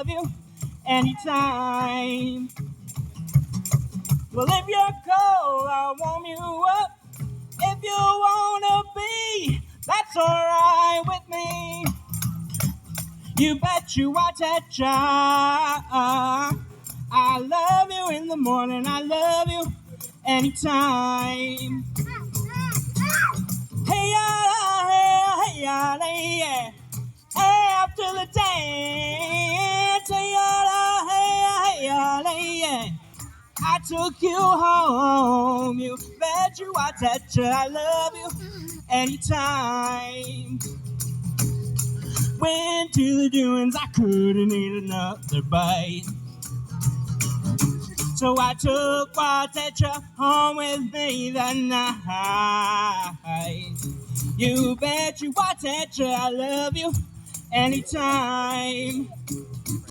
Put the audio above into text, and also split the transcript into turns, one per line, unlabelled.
love you anytime. Well, if you're cold, I'll warm you up. If you wanna be, that's alright with me. You bet you Watecha. I love you in the morning, I love you anytime. Hey yada, hey yada, yeah. Hey, after the dance, hey yada, hey yada, yeah. I took you home, you bet you Watecha. I love you anytime. Went to the dunes, I couldn't eat another bite. So I took Watecha home with me that night. You bet you Watecha, I love you anytime.